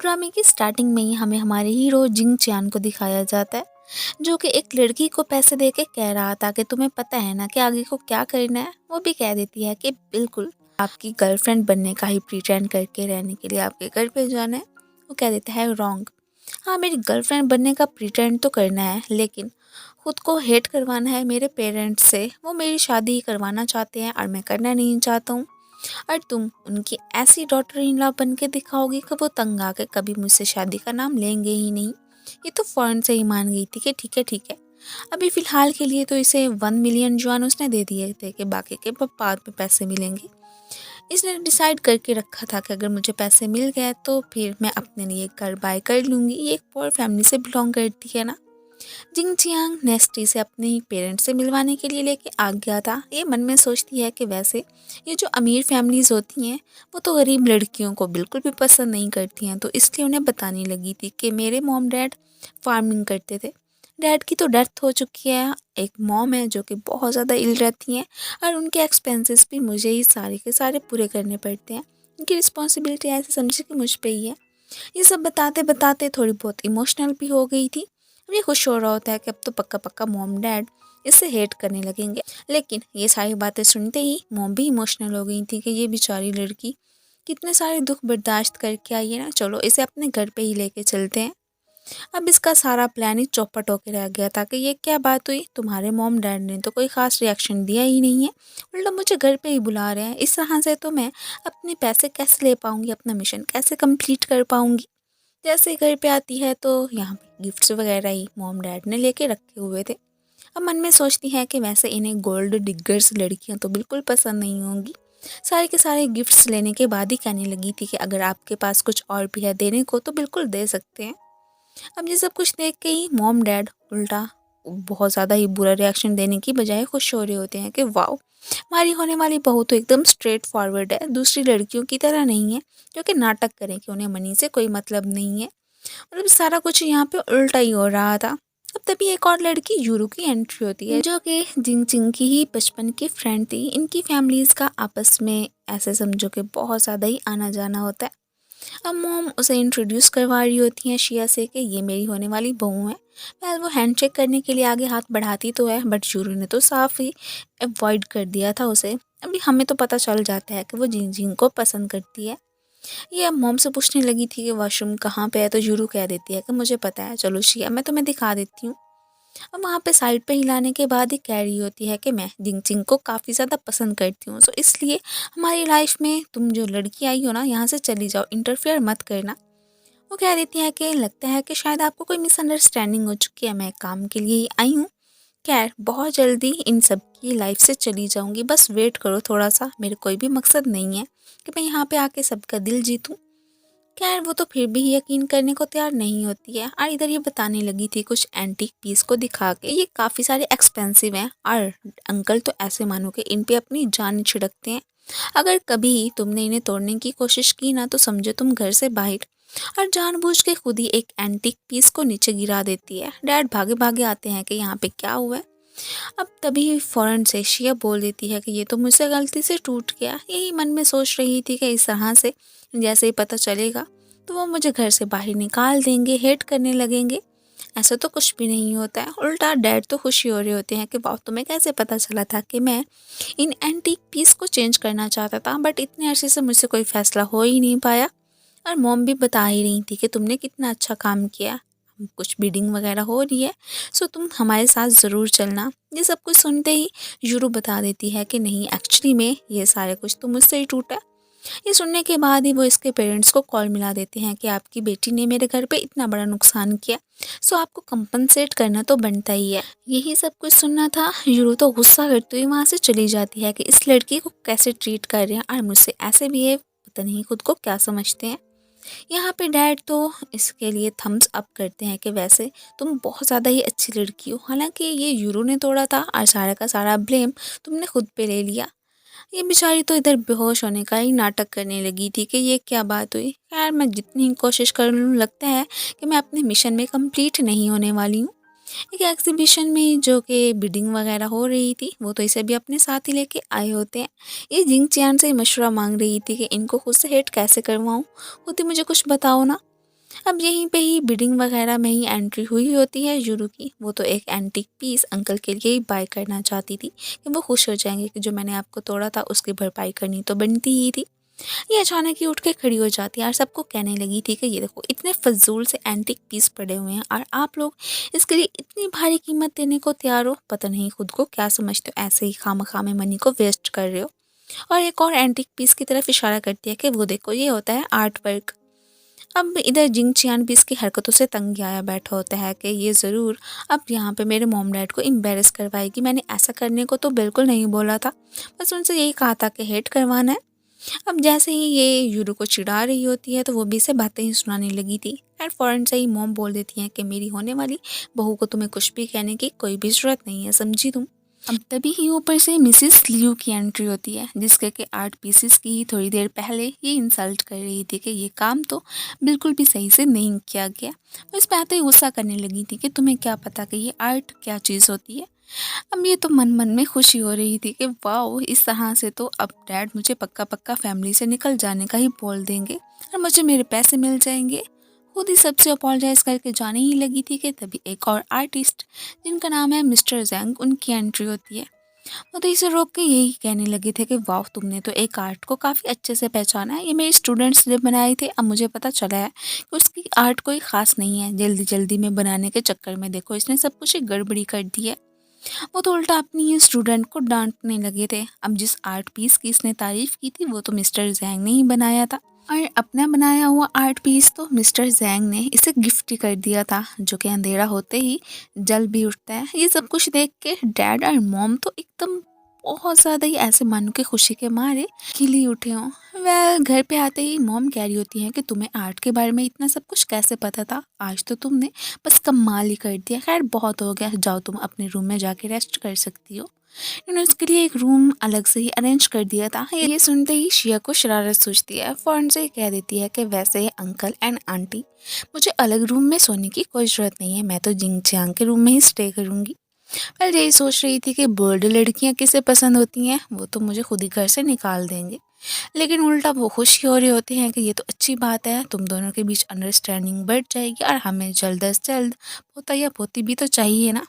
ड्रामे की स्टार्टिंग में ही हमें हमारे हीरो जिंग चियान को दिखाया जाता है, जो कि एक लड़की को पैसे दे के कह रहा था कि तुम्हें पता है ना कि आगे को क्या करना है। वो भी कह देती है कि बिल्कुल आपकी गर्लफ्रेंड बनने का ही प्रिटेंड करके रहने के लिए आपके घर पे जाना है। वो कह देता है रॉन्ग। हाँ, मेरी गर्लफ्रेंड बनने का प्रिटेंड तो करना है, लेकिन खुद को हेट करवाना है मेरे पेरेंट्स से। वो मेरी शादी करवाना चाहते हैं और मैं करना नहीं चाहता हूँ। और तुम उनकी ऐसी डॉटर इन लॉ बन के दिखाओगी कि वो तंग आके कभी मुझसे शादी का नाम लेंगे ही नहीं। ये तो फ़ौरन से ही मान गई थी कि ठीक है ठीक है। अभी फ़िलहाल के लिए तो इसे 1 मिलियन जुआन उसने दे दिए थे कि बाकी के बाद में पैसे मिलेंगे। इसने डिसाइड करके रखा था कि अगर मुझे पैसे मिल गए तो फिर मैं अपने लिए घर बाय कर लूँगी। ये एक पुअर फैमिली से बिलोंग करती है ना। जिंग चियांग नेस्टी से अपने ही पेरेंट्स से मिलवाने के लिए लेके आ गया था। ये मन में सोचती है कि वैसे ये जो अमीर फैमिलीज होती हैं वो तो गरीब लड़कियों को बिल्कुल भी पसंद नहीं करती हैं, तो इसलिए उन्हें बताने लगी थी कि मेरे मॉम डैड फार्मिंग करते थे। डैड की तो डेथ हो चुकी है। एक मॉम है जो कि बहुत ज़्यादा इल रहती हैं और उनके एक्सपेंसेस भी मुझे ही सारे के सारे पूरे करने पड़ते हैं। उनकी रिस्पॉन्सिबिलिटी ऐसे समझे कि मुझ पे ही है। ये सब बताते बताते थोड़ी बहुत इमोशनल भी हो गई थी। अब ये खुश हो रहा होता है कि अब तो पक्का पक्का मॉम डैड इससे हेट करने लगेंगे, लेकिन ये सारी बातें सुनते ही मॉम भी इमोशनल हो गई थी कि ये बेचारी लड़की कितने सारे दुख बर्दाश्त करके आई है ना, चलो इसे अपने घर पे ही लेके चलते हैं। अब इसका सारा प्लान ही चौपट होके रह गया था कि ये क्या बात हुई, तुम्हारे मॉम डैड ने तो कोई ख़ास रिएक्शन दिया ही नहीं है, उल्टा मुझे घर पे ही बुला रहे हैं। इस तरह से तो मैं अपने पैसे कैसे ले पाऊँगी, अपना मिशन कैसे कंप्लीट कर पाऊँगी। जैसे ही घर पे आती है तो यहाँ पे गिफ्ट्स वगैरह ही मॉम डैड ने लेके रखे हुए थे। अब मन में सोचती है कि वैसे इन्हें गोल्ड डिगर्स लड़कियां तो बिल्कुल पसंद नहीं होंगी। सारे के सारे गिफ्ट्स लेने के बाद ही कहने लगी थी कि अगर आपके पास कुछ और भी है देने को तो बिल्कुल दे सकते हैं। अब ये सब कुछ देख के ही मॉम डैड उल्टा बहुत ज़्यादा ही बुरा रिएक्शन देने की बजाय खुश हो रहे होते हैं कि वाओ, हमारी होने वाली बहू तो एकदम स्ट्रेट फॉरवर्ड है, दूसरी लड़कियों की तरह नहीं है जो कि नाटक करें कि उन्हें मनी से कोई मतलब नहीं है। मतलब सारा कुछ यहाँ पे उल्टा ही हो रहा था। अब तभी एक और लड़की यूरू की एंट्री होती है, जो कि जिंग चिंग की ही बचपन की फ्रेंड थी। इनकी फैमिलीज़ का आपस में ऐसे समझो कि बहुत ज़्यादा ही आना जाना होता है। अब मॉम उसे इंट्रोड्यूस करवा रही होती हैं शिया से कि ये मेरी होने वाली बहू है। वेल वो हैंडशेक करने के लिए आगे हाथ बढ़ाती तो है, बट यूरू ने तो साफ ही अवॉइड कर दिया था उसे। अभी हमें तो पता चल जाता है कि वो जिंग जिंग को पसंद करती है। ये अब मॉम से पूछने लगी थी कि वॉशरूम कहाँ पे है, तो यूरू कह देती है कि मुझे पता है, चलो शिया मैं तुम्हें दिखा देती हूँ। अब वहाँ पे साइड पे हिलाने के बाद ही कह रही होती है कि मैं जिंग चिंग को काफ़ी ज़्यादा पसंद करती हूँ, सो इसलिए हमारी लाइफ में तुम जो लड़की आई हो ना, यहाँ से चली जाओ, इंटरफेयर मत करना। वो कह देती है कि लगता है कि शायद आपको कोई मिसअंडरस्टैंडिंग हो चुकी है, मैं काम के लिए ही आई हूँ। खैर बहुत जल्दी इन सब की लाइफ से चली जाऊंगी, बस वेट करो थोड़ा सा, मेरे कोई भी मकसद नहीं है कि मैं यहाँ पे आके सबका दिल जीतूं। खैर वो तो फिर भी यकीन करने को तैयार नहीं होती है और इधर ये बताने लगी थी कुछ एंटीक पीस को दिखा के, ये काफ़ी सारे एक्सपेंसिव हैं और अंकल तो ऐसे मानो कि इन पे अपनी जान छिड़कते हैं। अगर कभी तुमने इन्हें तोड़ने की कोशिश की ना तो समझो तुम घर से बाहर। और जानबूझ के खुद ही एक एंटीक पीस को नीचे गिरा देती है। डैड भागे भागे आते हैं कि यहाँ पे क्या हुआ है। अब तभी फ़ौरन से शिया बोल देती है कि ये तो मुझसे गलती से टूट गया। यही मन में सोच रही थी कि इस तरह से जैसे ही पता चलेगा तो वो मुझे घर से बाहर निकाल देंगे, हेट करने लगेंगे। ऐसा तो कुछ भी नहीं होता है। उल्टा डैड तो खुशी हो रहे होते हैं कि वाह, तुम्हें कैसे पता चला था कि मैं इन एंटीक पीस को चेंज करना चाहता था, बट इतने अरसे से मुझसे कोई फ़ैसला हो ही नहीं पाया। और मॉम भी बता ही रही थी कि तुमने कितना अच्छा काम किया, कुछ बीडिंग वगैरह हो रही है, सो तुम हमारे साथ ज़रूर चलना। ये सब कुछ सुनते ही यूरू बता देती है कि नहीं, एक्चुअली में ये सारे कुछ तो मुझसे ही टूटा। ये सुनने के बाद ही वो इसके पेरेंट्स को कॉल मिला देते हैं कि आपकी बेटी ने मेरे घर पे इतना बड़ा नुकसान किया, सो आपको कंपनसेट करना तो बनता ही है। यही सब कुछ सुनना था। यूरू तो गुस्सा करते हुए वहाँ से चली जाती है कि इस लड़की को कैसे ट्रीट कर रहे हैं और मुझसे ऐसे भी पता नहीं खुद को क्या समझते हैं। यहाँ पे डैड तो इसके लिए थम्स अप करते हैं कि वैसे तुम बहुत ज़्यादा ही अच्छी लड़की हो, हालांकि ये यूरो ने तोड़ा था और सारा का सारा ब्लेम तुमने खुद पे ले लिया। ये बेचारी तो इधर बेहोश होने का ही नाटक करने लगी थी कि ये क्या बात हुई। यार मैं जितनी कोशिश कर लूँ लगता है कि मैं अपने मिशन में कंप्लीट नहीं होने वाली हूँ। एक एग्जीबिशन में जो कि बिडिंग वगैरह हो रही थी, वो तो इसे भी अपने साथ ही लेके आए होते हैं। ये जिंग चियान से मशवरा मांग रही थी कि इनको खुद से हेट कैसे करवाऊँ, खुद ही मुझे कुछ बताओ ना। अब यहीं पे ही बिडिंग वगैरह में ही एंट्री हुई होती है यूरू की। वो तो एक एंटीक पीस अंकल के लिए ही बाय करना चाहती थी कि वो खुश हो जाएंगे कि जो मैंने आपको तोड़ा था उसकी भरपाई करनी तो बनती ही थी। ये अचानक ही उठ के खड़ी हो जाती है और सबको कहने लगी थी कि ये देखो इतने फजूल से एंटीक पीस पड़े हुए हैं और आप लोग इसके लिए इतनी भारी कीमत देने को तैयार हो। पता नहीं खुद को क्या समझते हो, ऐसे ही खामा में मनी को वेस्ट कर रहे हो। और एक और एंटीक पीस की तरफ इशारा करती है कि वो देखो ये होता है आर्ट वर्क। अब इधर जिंग चियान भी इसकी हरकतों से तंग आया बैठा होता है कि ये ज़रूर अब यहाँ पे मेरे मॉम डैड को एम्बेरस करवाएगी। मैंने ऐसा करने को तो बिल्कुल नहीं बोला था, बस उनसे यही कहा था कि हेट करवाना है। अब जैसे ही ये यूरो को चिढ़ा रही होती है तो वो भी इसे बातें ही सुनाने लगी थी। एंड फ़ौरन से ही मॉम बोल देती हैं कि मेरी होने वाली बहू को तुम्हें कुछ भी कहने की कोई भी ज़रूरत नहीं है, समझी तुम। अब तभी ही ऊपर से मिसिस लियू की एंट्री होती है जिसके के आर्ट पीसेस की ही थोड़ी देर पहले ये इंसल्ट कर रही थी कि ये काम तो बिल्कुल भी सही से नहीं किया गया। वो इस पे आते ही गुस्सा करने लगी थी कि तुम्हें क्या पता कि ये आर्ट क्या चीज़ होती है। अब ये तो मन मन में खुशी हो रही थी कि वाओ, इस तरह से तो अब डैड मुझे पक्का पक्का फैमिली से निकल जाने का ही बोल देंगे और मुझे मेरे पैसे मिल जाएंगे। खुद ही सबसे अपोलोजाइज करके जाने ही लगी थी कि तभी एक और आर्टिस्ट जिनका नाम है मिस्टर जैंग, उनकी एंट्री होती है। वो तो इसे रोक के यही कहने लगे थे कि वाह, तुमने तो एक आर्ट को काफ़ी अच्छे से पहचाना है। ये मेरे स्टूडेंट्स ने बनाए थे, अब मुझे पता चला है कि उसकी आर्ट कोई ख़ास नहीं है। जल्दी जल्दी में बनाने के चक्कर में देखो इसने सब कुछ एक गड़बड़ी कर दी है। वो तो उल्टा अपनी ही स्टूडेंट को डांटने लगे थे। अब जिस आर्ट पीस की इसने तारीफ की थी वो तो मिस्टर जैंग ने ही बनाया था और अपना बनाया हुआ आर्ट पीस तो मिस्टर जैंग ने इसे गिफ्ट ही कर दिया था, जो कि अंधेरा होते ही जल भी उठता है। ये सब कुछ देख के डैड और मॉम तो एकदम बहुत ज़्यादा ही ऐसे मानो कि खुशी के मारे खिली उठे हों। घर पे आते ही मॉम कह रही होती है कि तुम्हें आर्ट के बारे में इतना सब कुछ कैसे पता था, आज तो तुमने बस कमाल ही कर दिया। खैर बहुत हो गया, जाओ तुम अपने रूम में जाके रेस्ट कर सकती हो। इन्होंने उसके लिए एक रूम अलग से ही अरेंज कर दिया था। ये सुनते ही शिया को शरारत सूझती है, फौरन से कह देती है कि वैसे अंकल एंड आंटी मुझे अलग रूम में सोने की कोई ज़रूरत नहीं है, मैं तो जिंग चियांग के रूम में ही स्टे करूँगी। मैं यही सोच रही थी कि बोल्ड लड़कियां किसे पसंद होती हैं, वो तो मुझे खुद ही घर से निकाल देंगे। लेकिन उल्टा वो खुशी हो रहे होते हैं कि ये तो अच्छी बात है, तुम दोनों के बीच अंडरस्टैंडिंग बढ़ जाएगी और हमें जल्द से जल्द पोता या पोती भी तो चाहिए ना।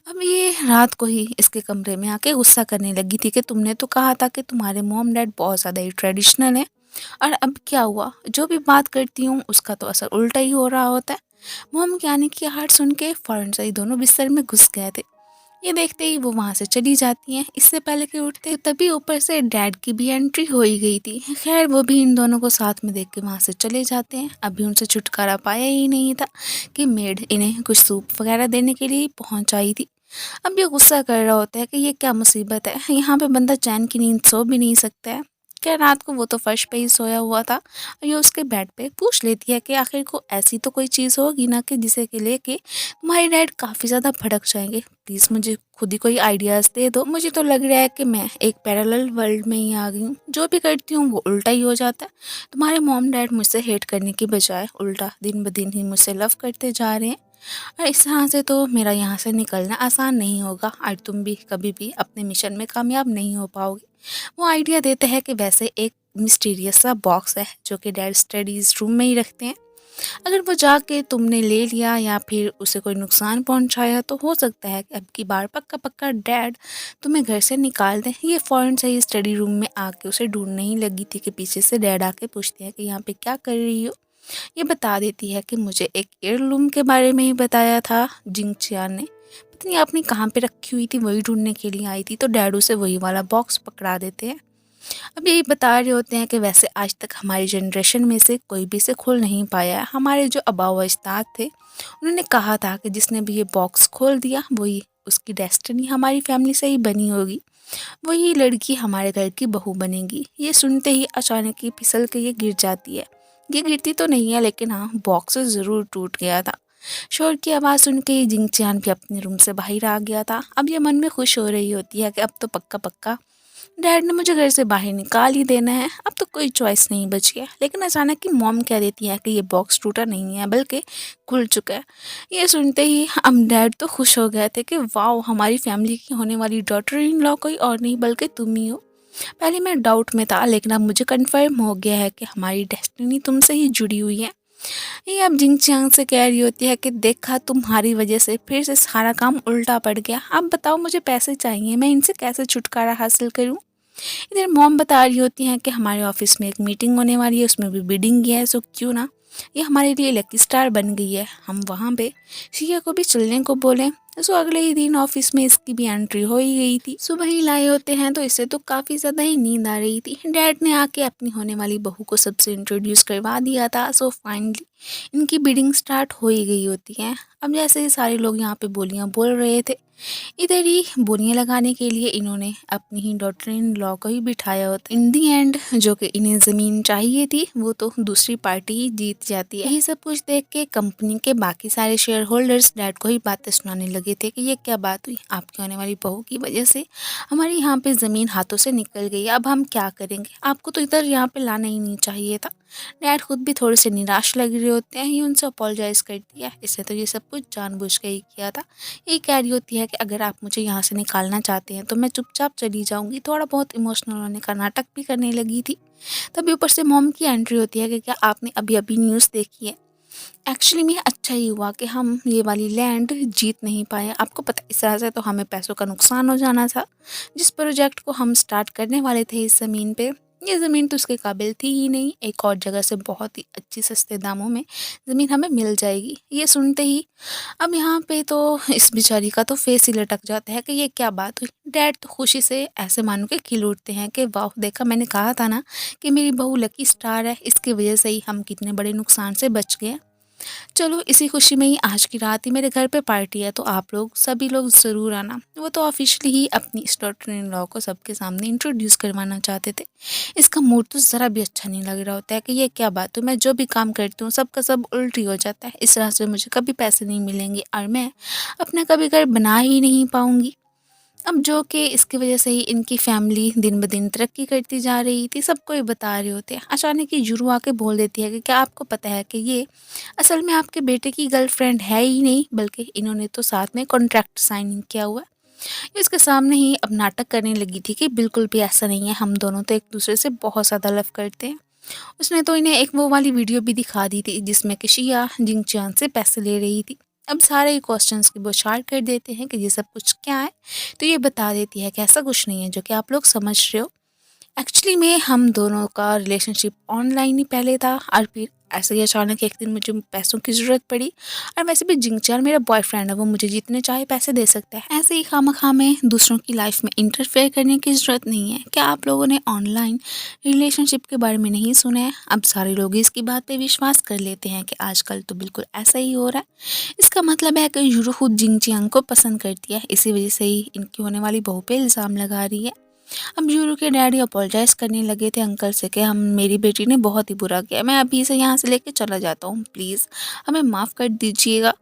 अब ये रात को ही इसके कमरे में आके गुस्सा करने लगी थी कि तुमने तो कहा था कि तुम्हारे मॉम डैड बहुत ज़्यादा ही ट्रेडिशनल है, और अब क्या हुआ, जो भी बात करती हूँ उसका तो असर उल्टा ही हो रहा होता है। मॉम के आने की आहट सुन के फौरन से ही दोनों बिस्तर में घुस गए थे। ये देखते ही वो वहाँ से चली जाती हैं इससे पहले कि उठते, तभी ऊपर से डैड की भी एंट्री हो ही गई थी। खैर वो भी इन दोनों को साथ में देख के वहाँ से चले जाते हैं। अभी उनसे छुटकारा पाया ही नहीं था कि मेड इन्हें कुछ सूप वगैरह देने के लिए पहुँच आई थी। अब ये गुस्सा कर रहा होता है कि ये क्या मुसीबत है, यहाँ पे बंदा चैन की नींद सो भी नहीं सकता है क्या। रात को वो तो फर्श पे ही सोया हुआ था और ये उसके बेड पे पूछ लेती है कि आखिर को ऐसी तो कोई चीज़ होगी ना कि जिसे के लेके तुम्हारे डैड काफ़ी ज़्यादा भड़क जाएंगे। प्लीज़ मुझे खुद ही कोई आइडियाज़ दे दो, मुझे तो लग रहा है कि मैं एक पैरेलल वर्ल्ड में ही आ गई हूँ, जो भी करती हूँ वो उल्टा ही हो जाता है। तुम्हारे मॉम डैड मुझसे हेट करने की बजाय उल्टा दिन ब दिन ही मुझसे लव करते जा रहे हैं और इस तरह से तो मेरा यहाँ से निकलना आसान नहीं होगा और तुम भी कभी भी अपने मिशन में कामयाब नहीं हो पाओगे। वो आइडिया देते हैं कि वैसे एक मिस्टीरियस सा बॉक्स है जो कि डैड स्टडीज़ रूम में ही रखते हैं। अगर वो जाके तुमने ले लिया या फिर उसे कोई नुकसान पहुंचाया तो हो सकता है कि अब की बार पक्का पक्का डैड तुम्हें घर से निकाल दें। ये फ़ौरन से ही स्टडी रूम में आके उसे ढूंढने ही लगी थी कि पीछे से डैड आके पूछते हैं कि यहाँ पे क्या कर रही हो। ये बता देती है कि मुझे एक एयरलूम के बारे में ही बताया था जिंग चियान ने, पता नहीं आपने कहाँ पे रखी हुई थी, वही ढूंढने के लिए आई थी। तो डैडू से वही वाला बॉक्स पकड़ा देते हैं। अब यही बता रहे होते हैं कि वैसे आज तक हमारी जनरेशन में से कोई भी इसे खोल नहीं पाया है। हमारे जो आबा व अजदाद थे उन्होंने कहा था कि जिसने भी ये बॉक्स खोल दिया वही उसकी डेस्टिनी हमारी फैमिली से ही बनी होगी, वही लड़की हमारे घर की बहू बनेगी। ये सुनते ही अचानक ही फिसल के ये गिर जाती है। ये गिरती तो नहीं है लेकिन हाँ, बॉक्स ज़रूर टूट गया था। शोर की आवाज़ सुन के जिंग चियान भी अपने रूम से बाहर आ गया था। अब ये मन में खुश हो रही होती है कि अब तो पक्का पक्का डैड ने मुझे घर से बाहर निकाल ही देना है, अब तो कोई चॉइस नहीं बच गया। लेकिन अचानक की मॉम कह देती है कि ये बॉक्स टूटा नहीं है बल्कि खुल चुका है। ये सुनते ही हम डैड तो खुश हो गए थे कि वाओ, हमारी फैमिली की होने वाली डॉटर इन लॉ कोई और नहीं बल्कि तुम ही हो। पहले मैं डाउट में था लेकिन अब मुझे कन्फर्म हो गया है कि हमारी डेस्टिनी तुमसे ही जुड़ी हुई है। ये अब जिंग चियांग से कह रही होती है कि देखा तुम्हारी वजह से फिर से सारा काम उल्टा पड़ गया, अब बताओ मुझे पैसे चाहिए, मैं इनसे कैसे छुटकारा हासिल करूं। इधर मॉम बता रही होती हैं कि हमारे ऑफिस में एक मीटिंग होने वाली है, उसमें भी बिडिंग है, सो क्यों ना ये हमारे लिए लकी स्टार बन गई है, हम वहाँ पे शिया को भी चलने को बोले। सो अगले ही दिन ऑफिस में इसकी भी एंट्री हो ही गई थी। सुबह ही लाए होते हैं तो इसे तो काफ़ी ज़्यादा ही नींद आ रही थी। डैड ने आके अपनी होने वाली बहू को सबसे इंट्रोड्यूस करवा दिया था। सो फाइनली इनकी बिडिंग स्टार्ट हो ही गई होती है। अब जैसे ही सारे लोग यहाँ पे बोलियाँ बोल रहे थे, इधर ही बोलियां लगाने के लिए इन्होंने अपनी ही डॉटर इन लॉ को ही बिठाया होता। इन दी एंड जो कि इन्हें ज़मीन चाहिए थी वो तो दूसरी पार्टी ही जीत जाती है। यही सब कुछ देख के कंपनी के बाकी सारे शेयर होल्डर्स डैड को ही बातें सुनाने लगे थे कि ये क्या बात हुई, आपकी होने वाली बहू की वजह से हमारी यहाँ पे ज़मीन हाथों से निकल गई, अब हम क्या करेंगे, आपको तो इधर यहाँ पे लाना ही नहीं चाहिए था। डैड खुद भी थोड़े से निराश लग रहे होते हैं। ये उनसे अपोलोजाइज़ कर दिया, इससे तो ये सब कुछ जानबूझ के ही किया था। ये कह रही होती है कि अगर आप मुझे यहाँ से निकालना चाहते हैं तो मैं चुपचाप चली जाऊँगी। थोड़ा बहुत इमोशनल होने का नाटक भी करने लगी थी। तभी ऊपर से मॉम की एंट्री होती है कि क्या आपने अभी अभी न्यूज़ देखी है। एक्चुअली में अच्छा ही हुआ कि हम ये वाली लैंड जीत नहीं पाए। आपको पता इस तरह से तो हमें पैसों का नुकसान हो जाना था। जिस प्रोजेक्ट को हम स्टार्ट करने वाले थे इस ज़मीन पे, ये ज़मीन तो उसके काबिल थी ही नहीं। एक और जगह से बहुत ही अच्छी सस्ते दामों में ज़मीन हमें मिल जाएगी। ये सुनते ही अब यहाँ पे तो इस बेचारी का तो फेस ही लटक जाता है कि ये क्या बात हुई। डैड तो खुशी से ऐसे मानो कि खिल उठते हैं कि वाह, देखा मैंने कहा था ना कि मेरी बहू लकी स्टार है, इसकी वजह से ही हम कितने बड़े नुकसान से बच गए। चलो इसी खुशी में ही आज की रात ही मेरे घर पे पार्टी है, तो आप लोग सभी लोग ज़रूर आना। वो तो ऑफिशियली ही अपनी इस डॉटर इन लॉ को सबके सामने इंट्रोड्यूस करवाना चाहते थे। इसका मूड तो ज़रा भी अच्छा नहीं लग रहा होता है कि ये क्या बात है, मैं जो भी काम करती हूँ सबका सब उल्टी हो जाता है, इस तरह से मुझे कभी पैसे नहीं मिलेंगे और मैं अपना कभी घर बना ही नहीं पाऊँगी। अब जो कि इसकी वजह से ही इनकी फैमिली दिन ब दिन तरक्की करती जा रही थी, सबको ये बता रहे होते हैं। अचानक ही जुरू आके बोल देती है कि क्या आपको पता है कि ये असल में आपके बेटे की गर्लफ्रेंड है ही नहीं, बल्कि इन्होंने तो साथ में कॉन्ट्रैक्ट साइन किया हुआ है। ये उसके सामने ही अब नाटक करने लगी थी कि बिल्कुल भी ऐसा नहीं है, हम दोनों तो एक दूसरे से बहुत ज़्यादा लव करते हैं। उसने तो इन्हें एक वो वाली वीडियो भी दिखा दी थी जिसमें कि शिया जिंगचान से पैसे ले रही थी। अब सारे क्वेश्चंस की बौछार कर देते हैं कि ये सब कुछ क्या है, तो ये बता देती है कि ऐसा कुछ नहीं है जो कि आप लोग समझ रहे हो। एक्चुअली में हम दोनों का रिलेशनशिप ऑनलाइन ही पहले था और फिर ऐसे ही अचानक एक दिन मुझे पैसों की ज़रूरत पड़ी, और वैसे भी जिंगचान मेरा बॉयफ्रेंड है, वो मुझे जितने चाहे पैसे दे सकता है। ऐसे ही खामखा में दूसरों की लाइफ में इंटरफेयर करने की ज़रूरत नहीं है। क्या आप लोगों ने ऑनलाइन रिलेशनशिप के बारे में नहीं सुना है? अब सारे लोग इसकी बात पे विश्वास कर लेते हैं कि आजकल तो बिल्कुल ऐसा ही हो रहा है। इसका मतलब है कि यूरो खुद जिंगचियांग को पसंद करती है, इसी वजह से ही इनकी होने वाली बहू पे इल्ज़ाम लगा रही है। अब यूरो के डैडी अपोलोजाइज़ करने लगे थे अंकल से कि हम मेरी बेटी ने बहुत ही बुरा किया, मैं अभी से यहाँ से लेके चला जाता हूँ, प्लीज़ हमें माफ़ कर दीजिएगा।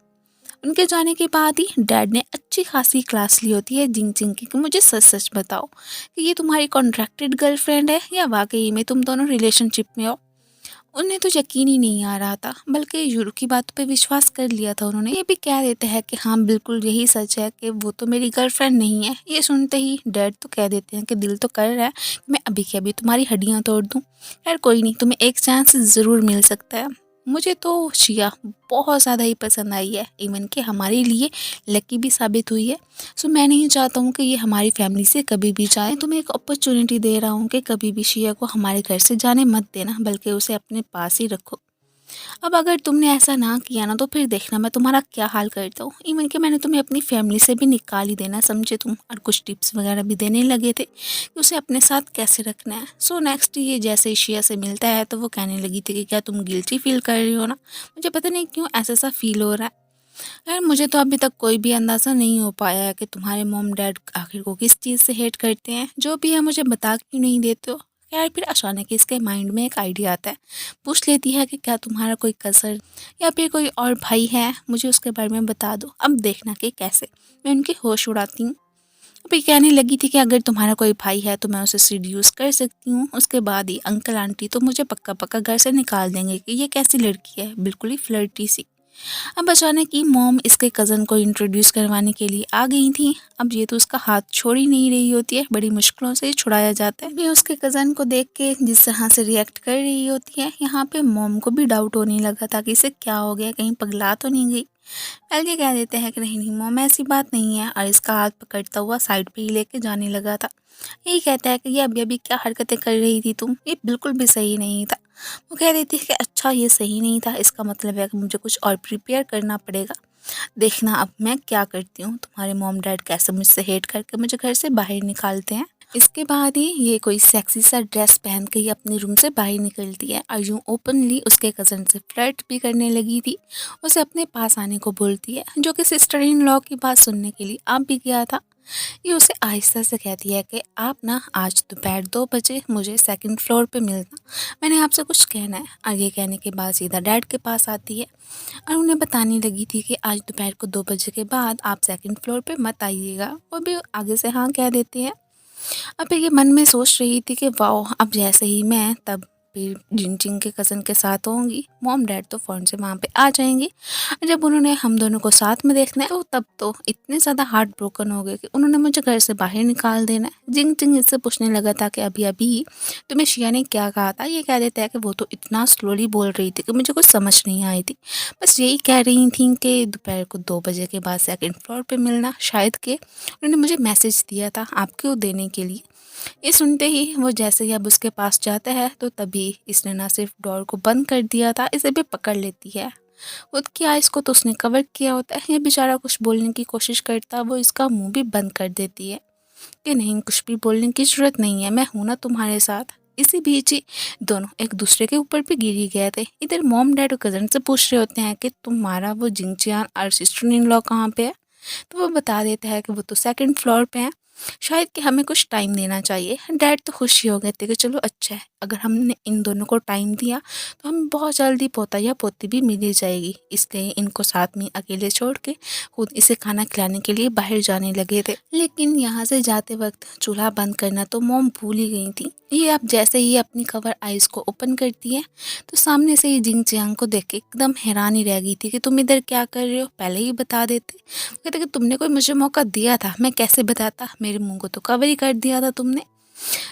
उनके जाने के बाद ही डैड ने अच्छी खासी क्लास ली होती है जिंग जिंग की कि मुझे सच सच बताओ कि ये तुम्हारी कॉन्ट्रैक्टेड गर्लफ्रेंड है या वाकई में तुम दोनों रिलेशनशिप में हो। उन्हें तो यकीन ही नहीं आ रहा था, बल्कि यूरो की बातों पे विश्वास कर लिया था उन्होंने। ये भी कह देते हैं कि हाँ बिल्कुल यही सच है कि वो तो मेरी गर्लफ्रेंड नहीं है। ये सुनते ही डैड तो कह देते हैं कि दिल तो कर रहा है कि मैं अभी के अभी तुम्हारी हड्डियाँ तोड़ दूँ। यार कोई नहीं, तुम्हें एक चांस ज़रूर मिल सकता है। मुझे तो शिया बहुत ज़्यादा ही पसंद आई है, इवन कि हमारे लिए लकी भी साबित हुई है। सो मैं नहीं चाहता हूँ कि ये हमारी फैमिली से कभी भी जाए। तुम्हें एक अपॉर्चुनिटी दे रहा हूँ कि कभी भी शिया को हमारे घर से जाने मत देना, बल्कि उसे अपने पास ही रखो। अब अगर तुमने ऐसा ना किया ना तो फिर देखना मैं तुम्हारा क्या हाल करता हूँ। इवन कि मैंने तुम्हें अपनी फैमिली से भी निकाल ही देना, समझे तुम। और कुछ टिप्स वगैरह भी देने लगे थे कि उसे अपने साथ कैसे रखना है। सो नेक्स्ट ये जैसे शिया से मिलता है तो वो कहने लगी थी कि क्या तुम गिल्टी फील कर रही हो ना, मुझे पता नहीं क्यों ऐसा सा फील हो रहा है। यार मुझे तो अभी तक कोई भी अंदाज़ा नहीं हो पाया है कि तुम्हारे मॉम डैड आखिर को किस चीज़ से हेट करते हैं, जो भी है मुझे बता क्यों नहीं देते हो। यार फिर अचानक इसके माइंड में एक आइडिया आता है, पूछ लेती है कि क्या तुम्हारा कोई कज़न या फिर कोई और भाई है, मुझे उसके बारे में बता दो। अब देखना कि कैसे मैं उनके होश उड़ाती हूँ। अभी कहने लगी थी कि अगर तुम्हारा कोई भाई है तो मैं उसे सीड्यूस कर सकती हूँ, उसके बाद ही अंकल आंटी तो मुझे पक्का पक्का घर से निकाल देंगे कि ये कैसी लड़की है, बिल्कुल ही फ्लर्टी सी। अब अचानक ही मॉम इसके कज़न को इंट्रोड्यूस करवाने के लिए आ गई थी। अब ये तो उसका हाथ छोड़ ही नहीं रही होती है, बड़ी मुश्किलों से छुड़ाया जाता है। ये उसके कज़न को देख के जिस तरह से रिएक्ट कर रही होती है, यहाँ पे मॉम को भी डाउट होने लगा था कि इसे क्या हो गया, कहीं पगला तो नहीं गई। पहले कह देते हैं कि नहीं नहीं मॉम ऐसी बात नहीं है, और इसका हाथ पकड़ता हुआ साइड पे ही लेके जाने लगा था। यही कहता है कि ये अभी अभी क्या हरकतें कर रही थी तुम, ये बिल्कुल भी सही नहीं था। वो कह देती है कि अच्छा ये सही नहीं था, इसका मतलब है कि मुझे कुछ और प्रिपेयर करना पड़ेगा। देखना अब मैं क्या करती हूँ, तुम्हारे मॉम डैड कैसे मुझसे हेट करके मुझे घर से बाहर निकालते हैं। इसके बाद ही ये कोई सेक्सी सा ड्रेस पहन के ही अपने रूम से बाहर निकलती है और यूँ ओपनली उसके कज़न से फ्लर्ट भी करने लगी थी। उसे अपने पास आने को बोलती है, जो कि सिस्टर इन लॉ की बात सुनने के लिए आ भी गया था। ये उसे आहिस्ता से कहती है कि आप ना आज दोपहर 2 बजे मुझे सेकंड फ्लोर पे मिलना, मैंने आपसे कुछ कहना है। और ये कहने के बाद सीधा डैड के पास आती है और उन्हें बताने लगी थी कि आज दोपहर को 2 बजे के बाद आप सेकंड फ्लोर पे मत आइएगा। वो भी आगे से हाँ कह देते हैं। अब ये मन में सोच रही थी कि वाह, अब जैसे ही मैं तब फिर जिन के कज़न के साथ होंगी, मॉम डैड तो फ़ौरन से वहाँ पे आ जाएंगे। जब उन्होंने हम दोनों को साथ में देखना है तो तब तो इतने ज़्यादा हार्ट ब्रोकन हो गए कि उन्होंने मुझे घर से बाहर निकाल देना है। जिंग जिंग इससे पूछने लगा था कि अभी अभी तुम्हें शिया ने क्या कहा था। ये कह देता है कि वो तो इतना स्लोली बोल रही थी कि मुझे कुछ समझ नहीं आई थी, बस यही कह रही थी कि दोपहर को 2 बजे के बाद सेकंड फ्लोर पे मिलना, शायद कि उन्होंने मुझे मैसेज दिया था आपको देने के लिए। ये सुनते ही वो जैसे ही अब उसके पास जाता है तो तभी इसने ना सिर्फ डोर को बंद कर दिया था, इसे भी पकड़ लेती है। खुद की आइज़ को तो उसने कवर किया होता है, ये बेचारा कुछ बोलने की कोशिश करता, वो इसका मुंह भी बंद कर देती है कि नहीं कुछ भी बोलने की ज़रूरत नहीं है, मैं हूं ना तुम्हारे साथ। इसी बीच ही दोनों एक दूसरे के ऊपर भी गिर ही गए थे। इधर मॉम डैड और कज़न से पूछ रहे होते हैं कि तुम्हारा वो जिंगचियान और सिस्टर इन लॉ कहाँ पे है। तो वो बता देता है कि वो तो सेकंड फ्लोर पे है, शायद कि हमें कुछ टाइम देना चाहिए। डैड तो खुश ही हो गए थे कि चलो अच्छा है, अगर हमने इन दोनों को टाइम दिया तो हमें बहुत जल्दी पोता या पोती भी मिल ही जाएगी। इसलिए इनको साथ में अकेले छोड़ के खुद इसे खाना खिलाने के लिए बाहर जाने लगे थे। लेकिन यहाँ से जाते वक्त चूल्हा बंद करना तो मॉम भूल ही गई थी। ये अब जैसे ही अपनी कवर आइज़ को ओपन करती है तो सामने से ही जिंग चियांग को देख के एकदम हैरान ही रह गई थी कि तुम इधर क्या कर रहे हो, पहले ही बता देते। कहते कि तुमने कोई मुझे मौका दिया था, मैं कैसे बताता, मेरे मुंह को तो कवर ही कर दिया था तुमने।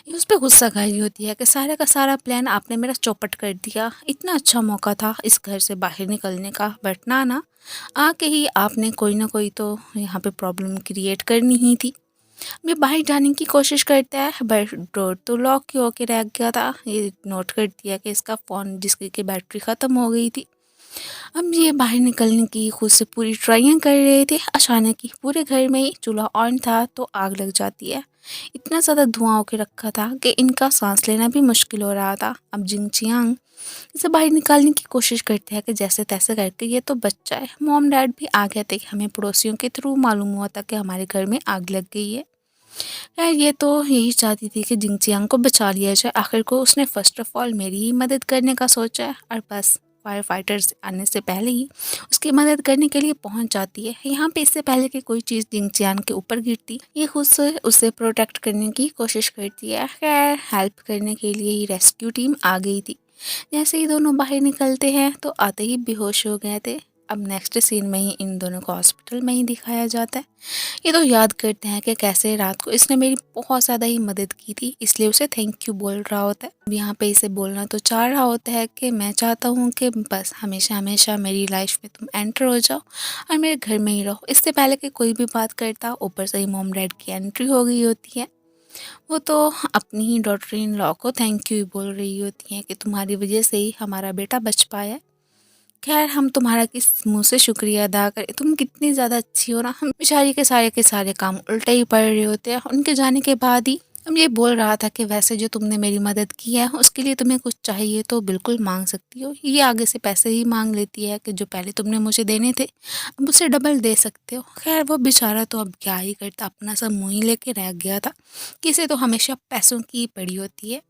ये उस पर गुस्सा कर रही होती है कि सारा का सारा प्लान आपने मेरा चौपट कर दिया, इतना अच्छा मौका था इस घर से बाहर निकलने का, बट ना आके ही आपने कोई ना कोई तो यहाँ पे प्रॉब्लम क्रिएट करनी ही थी। मैं बाहर जाने की कोशिश करता है बट डोर तो लॉक ही होके रह गया था। ये नोट कर दिया कि इसका फ़ोन जिसकी की बैटरी ख़त्म हो गई थी। अब ये बाहर निकलने की खुद से पूरी ट्राइयां कर रहे थे, अचानक ही पूरे घर में ही चूल्हा ऑन था तो आग लग जाती है। इतना ज़्यादा धुआं होके रखा था कि इनका सांस लेना भी मुश्किल हो रहा था। अब जिंग चियांग इसे बाहर निकालने की कोशिश करते हैं कि जैसे तैसे करके, ये तो बच्चा है। मॉम डैड भी आ गए थे कि हमें पड़ोसियों के थ्रू मालूम हुआ था कि हमारे घर में आग लग गई है। यार ये तो यही चाहती थी कि जिंग चियांग को बचा लिया जाए, आखिर को उसने फर्स्ट ऑफ ऑल मेरी ही मदद करने का सोचा है और बस फायर फाइटर्स आने से पहले ही उसकी मदद करने के लिए पहुंच जाती है। यहाँ पे इससे पहले कि कोई चीज़ जिंग चियांग के ऊपर गिरती, ये खुद से उसे प्रोटेक्ट करने की कोशिश करती है। खैर हेल्प करने के लिए ही रेस्क्यू टीम आ गई थी। जैसे ही दोनों बाहर निकलते हैं तो आते ही बेहोश हो गए थे। अब नेक्स्ट सीन में ही इन दोनों को हॉस्पिटल में ही दिखाया जाता है। ये तो याद करते हैं कि कैसे रात को इसने मेरी बहुत ज़्यादा ही मदद की थी, इसलिए उसे थैंक यू बोल रहा होता है। अब यहाँ पे इसे बोलना तो चाह रहा होता है कि मैं चाहता हूँ कि बस हमेशा हमेशा मेरी लाइफ में तुम एंटर हो जाओ और मेरे घर में ही रहो। इससे पहले कि कोई भी बात करता, ऊपर से ही मॉम डैड की एंट्री हो गई होती है। वो तो अपनी ही डॉटर इन लॉ को थैंक यू बोल रही होती हैं कि तुम्हारी वजह से ही हमारा बेटा बच पाया। खैर हम तुम्हारा किस मुँह से शुक्रिया अदा करें, तुम कितनी ज़्यादा अच्छी हो ना। हम बेचारी के सारे काम उल्टे ही पड़ रहे होते हैं उनके जाने के बाद ही। हम ये बोल रहा था कि वैसे जो तुमने मेरी मदद की है उसके लिए तुम्हें कुछ चाहिए तो बिल्कुल मांग सकती हो। ये आगे से पैसे ही मांग लेती है कि जो पहले तुमने मुझे देने थे अब उसे डबल दे सकते हो। खैर वो बेचारा तो अब क्या ही करता, अपना सब मुँह ही लेके रह गया था कि इसे तो हमेशा पैसों की पड़ी होती है।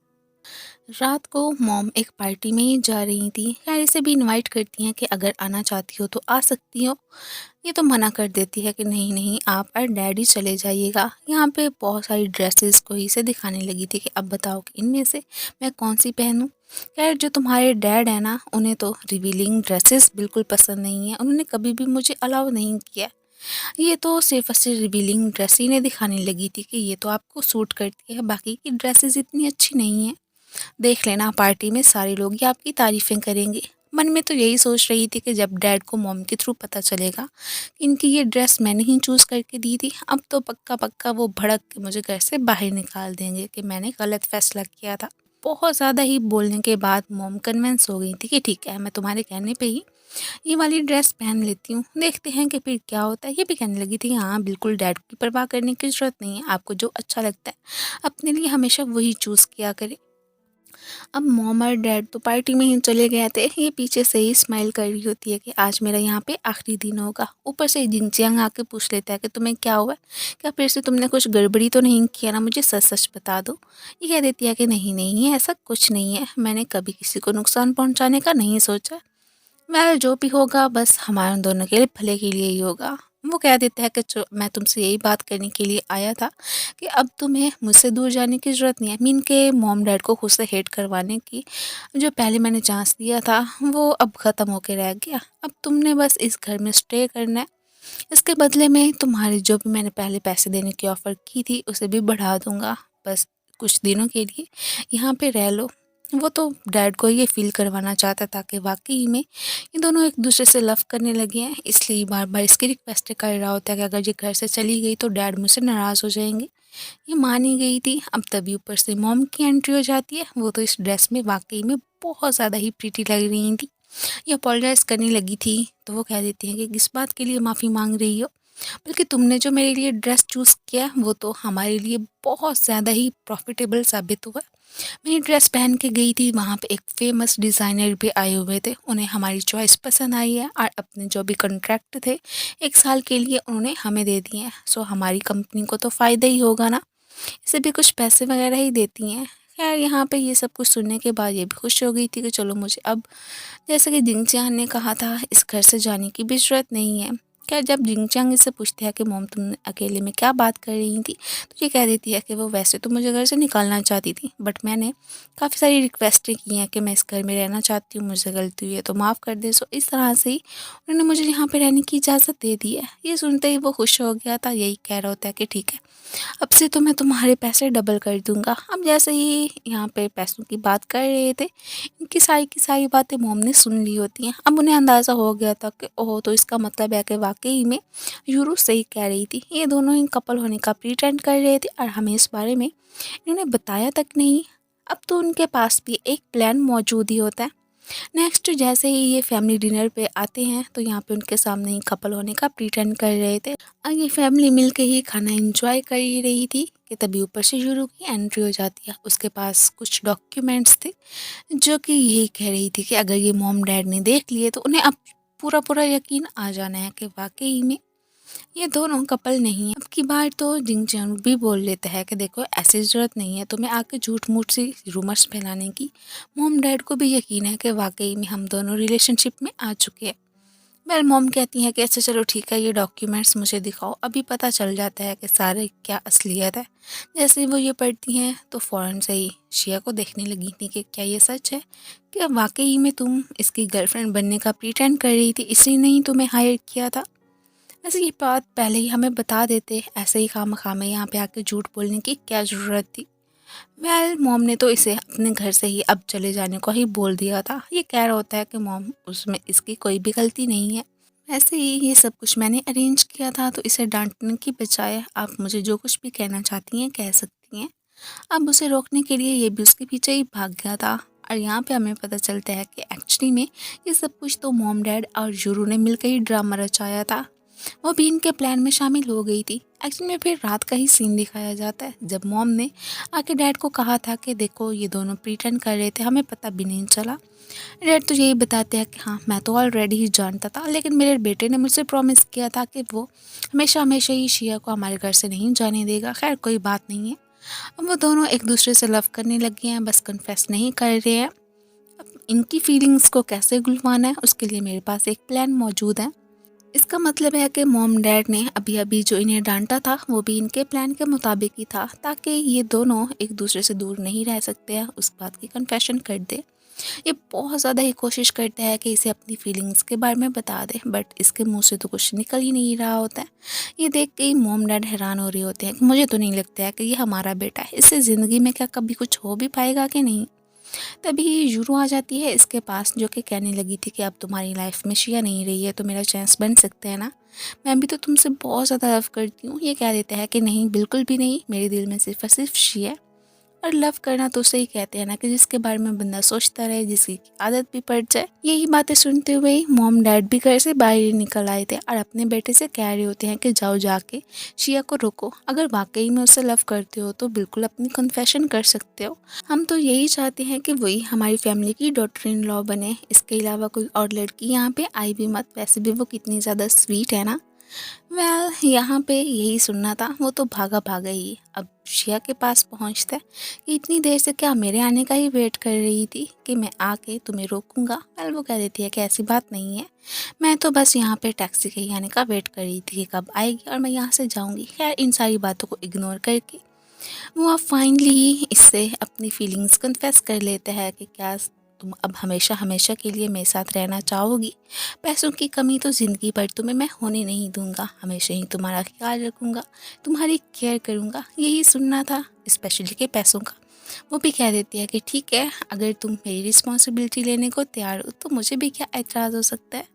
रात को मॉम एक पार्टी में ही जा रही थी। खैर इसे भी इनवाइट करती हैं कि अगर आना चाहती हो तो आ सकती हो। ये तो मना कर देती है कि नहीं नहीं, आप और डैडी चले जाइएगा। यहाँ पे बहुत सारी ड्रेसेस को इसे दिखाने लगी थी कि अब बताओ कि इनमें से मैं कौन सी पहनूं। खैर जो तुम्हारे डैड है ना, उन्हें तो रिवीलिंग ड्रेसेस बिल्कुल पसंद नहीं है। उन्होंने कभी भी मुझे अलाउ नहीं किया। ये तो सिर्फ और सिर्फ रिवीलिंग ड्रेस ही ने दिखाने लगी थी कि ये तो आपको सूट करती है, बाकी की ड्रेसेस इतनी अच्छी नहीं है। देख लेना पार्टी में सारे लोग ही आपकी तारीफ़ें करेंगे। मन में तो यही सोच रही थी कि जब डैड को मॉम के थ्रू पता चलेगा कि इनकी ये ड्रेस मैंने ही चूज़ करके दी थी, अब तो पक्का पक्का वो भड़क के मुझे घर से बाहर निकाल देंगे कि मैंने गलत फैसला किया था। बहुत ज़्यादा ही बोलने के बाद मॉम कन्विंस हो गई थी कि ठीक है, मैं तुम्हारे कहने पे ही ये वाली ड्रेस पहन लेती हूँ, देखते हैं कि फिर क्या होता है। ये भी कहने लगी थी हाँ बिल्कुल, डैड की परवाह करने की ज़रूरत नहीं है, आपको जो अच्छा लगता है अपने लिए हमेशा वही चूज़ किया करें। अब मॉम और डैड तो पार्टी में ही चले गए थे। ये पीछे से ही स्माइल कर रही होती है कि आज मेरा यहाँ पे आखिरी दिन होगा। ऊपर से जिनचियांग आके पूछ लेता है कि तुम्हें क्या हुआ, क्या फिर से तुमने कुछ गड़बड़ी तो नहीं किया ना, मुझे सच सच बता दो। ये कह देती है कि नहीं नहीं, ऐसा कुछ नहीं है, मैंने कभी किसी को नुकसान पहुँचाने का नहीं सोचा। वेल जो भी होगा बस हमारे दोनों के लिए भले के लिए ही होगा। वो कह देता है कि मैं तुमसे यही बात करने के लिए आया था कि अब तुम्हें मुझसे दूर जाने की ज़रूरत नहीं है। मीन के मॉम डैड को खुद से हेट करवाने की जो पहले मैंने चांस दिया था वो अब ख़त्म होके रह गया। अब तुमने बस इस घर में स्टे करना है। इसके बदले में तुम्हारे जो भी मैंने पहले पैसे देने की ऑफ़र की थी उसे भी बढ़ा दूँगा। बस कुछ दिनों के लिए यहाँ पे रह लो। वो तो डैड को ये फ़ील करवाना चाहता था कि वाक़ई में ये दोनों एक दूसरे से लव करने लगे हैं, इसलिए बार-बार इसकी रिक्वेस्ट कर रहा होता है कि अगर ये घर से चली गई तो डैड मुझसे नाराज़ हो जाएँगे। ये मान ही गई थी। अब तभी ऊपर से मॉम की एंट्री हो जाती है। वो तो इस ड्रेस में वाक़ई में बहुत ज़्यादा ही प्रीटी लग रही थी। ये अपोलोजाइज़ करने लगी थी तो वो कह देती हैं कि किस बात के लिए माफ़ी माँग रही हो? बल्कि तुमने जो मेरे लिए ड्रेस चूज़ किया वो तो हमारे लिए बहुत ज़्यादा ही प्रॉफ़िटेबल साबित हुआ। मैं ड्रेस पहन के गई थी, वहाँ पे एक फ़ेमस डिज़ाइनर भी आए हुए थे। उन्हें हमारी चॉइस पसंद आई है और अपने जो भी कॉन्ट्रैक्ट थे 1 साल के लिए उन्होंने हमें दे दिए हैं। सो हमारी कंपनी को तो फ़ायदा ही होगा ना, इसे भी कुछ पैसे वगैरह ही देती हैं। खैर यहाँ पे ये सब कुछ सुनने के बाद ये भी खुश हो गई थी कि चलो मुझे अब, जैसे कि जिंगचान ने कहा था, इस घर से जाने की भी ज़रूरत नहीं है। खैर जब जिंगचांग इससे पूछते हैं कि मॉम तुम अकेले में क्या बात कर रही थी, तो ये कह देती है कि वो वैसे तो मुझे घर से निकालना चाहती थी, बट मैंने काफ़ी सारी रिक्वेस्टें की हैं कि मैं इस घर में रहना चाहती हूँ, मुझसे गलती हुई है तो माफ़ कर दे। सो इस तरह से ही उन्होंने मुझे यहाँ पे रहने की इजाज़त दे दी है। ये सुनते ही वो खुश हो गया था। यही कह रहा होता है कि ठीक है, अब से तो मैं तुम्हारे पैसे डबल कर दूँगा। अब जैसे ही यहाँ पे पैसों की बात कर रहे थे, इनकी सारी की सारी बातें मॉम ने सुन ली होती हैं। अब उन्हें अंदाज़ा हो गया था कि ओह! तो इसका मतलब है कि वाक़ई में यूरू सही कह रही थी। ये दोनों ही कपल होने का प्रिटेंड कर रहे थे और हमें इस बारे में इन्होंने बताया तक नहीं। अब तो उनके पास भी एक प्लान मौजूद ही होता है। नेक्स्ट जैसे ही ये फैमिली डिनर पे आते हैं तो यहाँ पे उनके सामने ही कपल होने का प्रिटेंड कर रहे थे और ये फैमिली मिल के ही खाना एंजॉय कर ही रही थी कि तभी ऊपर से यूरू की एंट्री हो जाती है। उसके पास कुछ डॉक्यूमेंट्स थे जो कि यही कह रही थी कि अगर ये मॉम डैड ने देख लिए तो उन्हें अब पूरा पूरा यकीन आ जाना है कि वाकई में ये दोनों कपल नहीं है। अब की बार तो जिंगचैन भी बोल लेता है कि देखो ऐसी ज़रूरत नहीं है तुम्हें आके झूठ मूठ सी रूमर्स फैलाने की। मॉम डैड को भी यकीन है कि वाकई में हम दोनों रिलेशनशिप में आ चुके हैं। वेल मॉम कहती हैं कि अच्छा चलो ठीक है, ये डॉक्यूमेंट्स मुझे दिखाओ, अभी पता चल जाता है कि सारे क्या असलियत है। जैसे ही वो ये पढ़ती हैं तो फ़ौरन से ही शिया को देखने लगी थी कि क्या ये सच है, कि वाकई में तुम इसकी गर्लफ्रेंड बनने का प्रिटेंड कर रही थी, इसलिए नहीं तुम्हें हायर किया था। वैसे ये बात पहले ही हमें बता देते, ऐसे ही खामखामे यहाँ पे आके झूठ बोलने की क्या ज़रूरत थी। वेल मॉम ने तो इसे अपने घर से ही अब चले जाने को ही बोल दिया था। ये कह रहा होता है कि मॉम उसमें इसकी कोई भी गलती नहीं है, वैसे ही ये सब कुछ मैंने अरेंज किया था, तो इसे डांटने की बजाय आप मुझे जो कुछ भी कहना चाहती हैं कह सकती हैं। अब उसे रोकने के लिए ये भी उसके पीछे ही भाग गया था और यहाँ पे हमें पता चलता है कि एक्चुअली में ये सब कुछ तो मॉम डैड और यूरू ने मिलकर ही ड्रामा रचाया था। वो भी इनके प्लान में शामिल हो गई थी। एक्चुअली में फिर रात का ही सीन दिखाया जाता है जब मॉम ने आके डैड को कहा था कि देखो ये दोनों प्रिटेंड कर रहे थे, हमें पता भी नहीं चला। डैड तो यही बताते हैं कि हाँ मैं तो ऑलरेडी ही जानता था, लेकिन मेरे बेटे ने मुझसे प्रॉमिस किया था कि वो हमेशा हमेशा ही शिया को हमारे घर से नहीं जाने देगा। खैर कोई बात नहीं है, अब वो दोनों एक दूसरे से लव करने लगे हैं, बस कन्फेस नहीं कर रहे हैं। अब इनकी फीलिंग्स को कैसे गुलवाना है उसके लिए मेरे पास एक प्लान मौजूद है। इसका मतलब है कि मॉम डैड ने अभी अभी जो इन्हें डांटा था वो भी इनके प्लान के मुताबिक ही था, ताकि ये दोनों एक दूसरे से दूर नहीं रह सकते हैं, उस बात की कन्फेशन कर दे। ये बहुत ज़्यादा ही कोशिश करता है कि इसे अपनी फीलिंग्स के बारे में बता दे, बट इसके मुंह से तो कुछ निकल ही नहीं रहा होता है। ये देख के ही मॉम डैड हैरान हो रहे होते हैं कि मुझे तो नहीं लगता है कि ये हमारा बेटा है, इससे ज़िंदगी में क्या कभी कुछ हो भी पाएगा कि नहीं। तभी यूरो आ जाती है इसके पास, जो कि कहने लगी थी कि अब तुम्हारी लाइफ में शिया नहीं रही है तो मेरा चांस बन सकता है ना, मैं भी तो तुमसे बहुत ज़्यादा लव करती हूँ। ये कह देता है कि नहीं, बिल्कुल भी नहीं, मेरे दिल में सिर्फ और सिर्फ शिया है। और लव करना तो उसे ही कहते हैं ना कि जिसके बारे में बंदा सोचता रहे, जिसकी आदत भी पड़ जाए। यही बातें सुनते हुए ही मॉम डैड भी घर से बाहर निकल आए थे और अपने बेटे से कह रहे होते हैं कि जाओ जाके शिया को रोको, अगर वाकई में उसे लव करते हो तो बिल्कुल अपनी कन्फेशन कर सकते हो। हम तो यही चाहते हैं कि वही हमारी फैमिली की डॉटर इन लॉ बने, इसके अलावा कोई और लड़की यहाँ पे आई भी मत, वैसे भी वो कितनी ज़्यादा स्वीट है ना। यहाँ पे यही सुनना था, वो तो भागा भागा ही अब शिया के पास पहुँचता है कि इतनी देर से क्या मेरे आने का ही वेट कर रही थी कि मैं आके तुम्हें रोकूंगा। वो कह देती है कि ऐसी बात नहीं है, मैं तो बस यहाँ पे टैक्सी के ही आने का वेट कर रही थी कि कब आएगी और मैं यहाँ से जाऊँगी। खैर, इन सारी बातों को इग्नोर करके वो अब फाइनली इससे अपनी फीलिंग्स कन्फेस कर लेते हैं कि क्या तुम अब हमेशा हमेशा के लिए मेरे साथ रहना चाहोगी। पैसों की कमी तो ज़िंदगी भर तुम्हें मैं होने नहीं दूंगा, हमेशा ही तुम्हारा ख्याल रखूंगा, तुम्हारी केयर करूंगा। यही सुनना था, स्पेशली के पैसों का। वो भी कह देती है कि ठीक है, अगर तुम मेरी रिस्पॉन्सिबिलिटी लेने को तैयार हो तो मुझे भी क्या एतराज़ हो सकता है।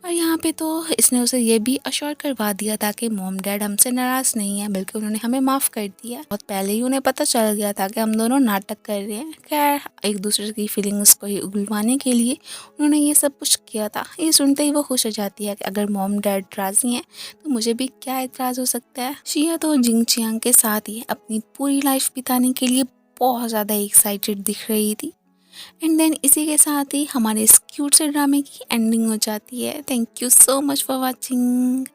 और यहाँ पे तो इसने उसे ये भी अश्योर करवा दिया था कि मॉम डैड हमसे नाराज़ नहीं है, बल्कि उन्होंने हमें माफ़ कर दिया। बहुत पहले ही उन्हें पता चल गया था कि हम दोनों नाटक कर रहे हैं। खैर, एक दूसरे की फीलिंग्स को ही उगलवाने के लिए उन्होंने ये सब कुछ किया था। ये सुनते ही वो खुश हो जाती है कि अगर मॉम डैड राज़ी हैं तो मुझे भी क्या एतराज़ हो सकता है। शिया तो जिंग चियांग के साथ ही अपनी पूरी लाइफ बिताने के लिए बहुत ज़्यादा एक्साइटेड दिख रही थी। एंड देन इसी के साथ ही हमारे इस क्यूट से ड्रामे की एंडिंग हो जाती है। Thank you so much for watching.